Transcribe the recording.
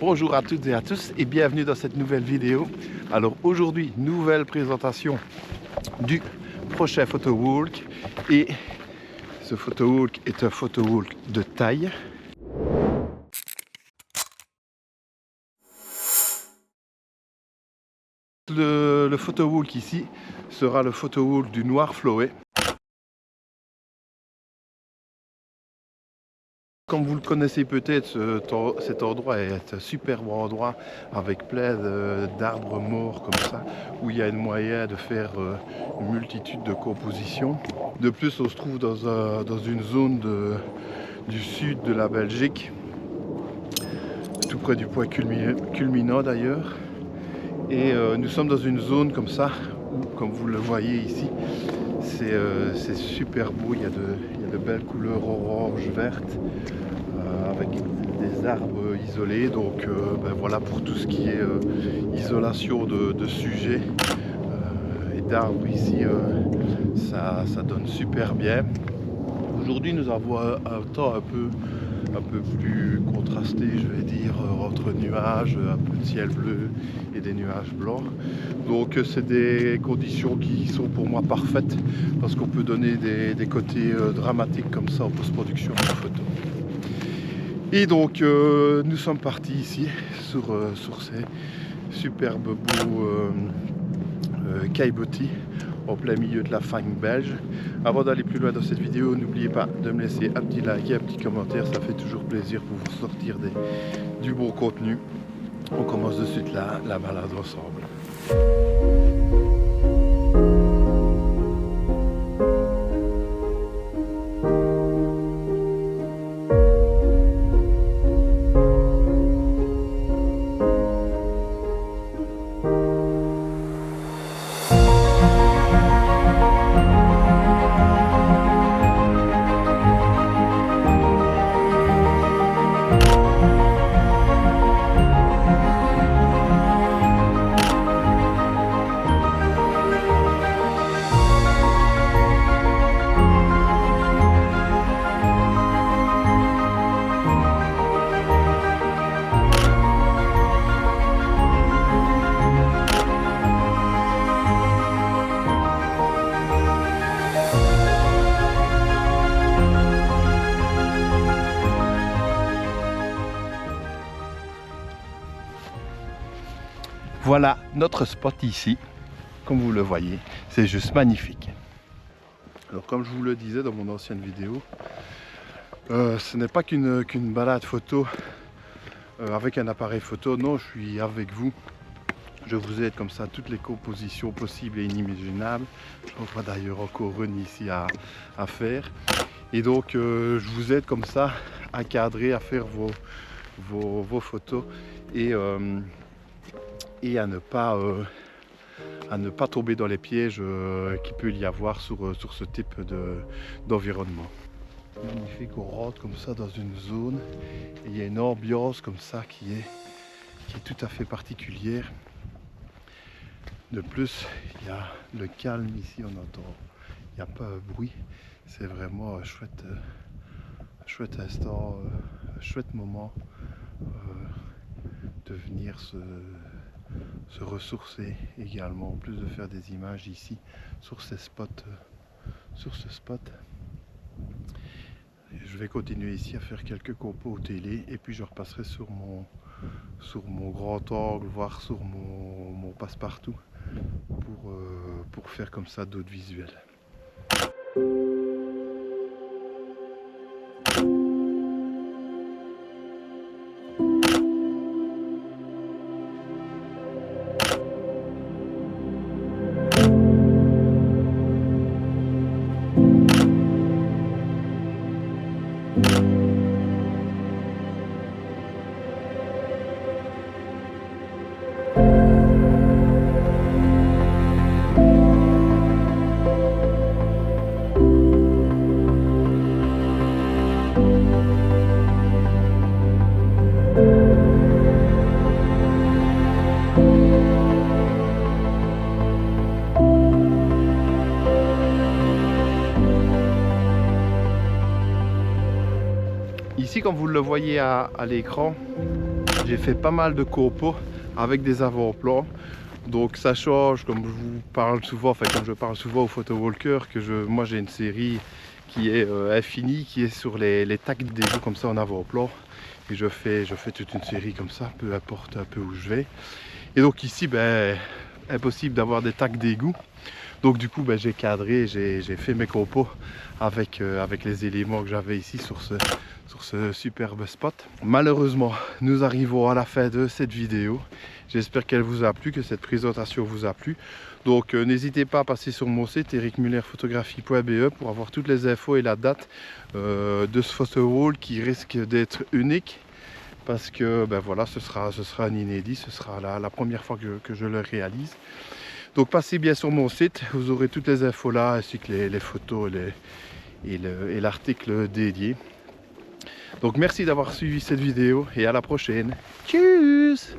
Bonjour à toutes et à tous et bienvenue dans cette nouvelle vidéo. Alors aujourd'hui, nouvelle présentation du prochain photowalk et ce photowalk est un photowalk de taille. Le photowalk ici sera le photowalk du Noir Floé. Comme vous le connaissez peut-être, cet endroit est un superbe endroit avec plein d'arbres morts comme ça, où il y a une moyen de faire une multitude de compositions. De plus, on se trouve dans une zone du sud de la Belgique, tout près du point culminant d'ailleurs. Et nous sommes dans une zone comme ça, où, comme vous le voyez ici, c'est super beau, il y a de belles couleurs orange, vertes, avec des arbres isolés. Donc ben voilà, pour tout ce qui est isolation de sujets et d'arbres ici, ça donne super bien. Aujourd'hui nous avons un temps un peu plus contrasté, je vais dire, entre nuages, un peu de ciel bleu et des nuages blancs. Donc c'est des conditions qui sont pour moi parfaites parce qu'on peut donner des côtés dramatiques comme ça en post-production de photos. Et donc nous sommes partis ici sur ces superbes beaux caillebotis en plein milieu de la fagne belge. Avant d'aller plus loin dans cette vidéo, n'oubliez pas de me laisser un petit like et un petit commentaire, ça fait toujours plaisir pour vous sortir du bon contenu. On commence de suite la balade ensemble. Voilà notre spot ici, comme vous le voyez, c'est juste magnifique. Alors comme je vous le disais dans mon ancienne vidéo, ce n'est pas qu'une balade photo avec un appareil photo, non, je suis avec vous. Je vous aide comme ça toutes les compositions possibles et inimaginables. J'en vois d'ailleurs encore une ici à faire. Et donc je vous aide comme ça à cadrer, à faire vos photos et à ne pas tomber dans les pièges qu'il peut y avoir sur ce type d'environnement. Magnifique, on rentre comme ça dans une zone et il y a une ambiance comme ça qui est tout à fait particulière. De plus, il y a le calme ici, on entend, il n'y a pas un bruit, c'est vraiment un chouette instant, un chouette moment de venir se ressourcer également, en plus de faire des images ici sur ce spot. Je vais continuer ici à faire quelques compos au télé et puis je repasserai sur mon grand angle, voire sur mon passe-partout pour faire comme ça d'autres visuels. Ici, comme vous le voyez à l'écran, J'ai fait pas mal de copeaux avec des avant-plans. Donc ça change, comme je vous parle souvent, enfin comme je parle souvent aux photowalkers, que moi j'ai une série qui est infinie, qui est sur les tacs d'égout comme ça en avant-plan. Et je fais toute une série comme ça, peu importe un peu où je vais. Et donc ici, ben, impossible d'avoir des tacs d'égout. Donc du coup, ben, j'ai cadré, j'ai fait mes compos avec les éléments que j'avais ici sur ce superbe spot. Malheureusement, nous arrivons à la fin de cette vidéo. J'espère qu'elle vous a plu, que cette présentation vous a plu. Donc n'hésitez pas à passer sur mon site ericmullerphotographie.be pour avoir toutes les infos et la date de ce photo wall qui risque d'être unique. Parce que ben voilà, ce sera un inédit, ce sera la première fois que je le réalise. Donc passez bien sur mon site, vous aurez toutes les infos là, ainsi que les photos et l'article dédié. Donc merci d'avoir suivi cette vidéo et à la prochaine. Tchuss!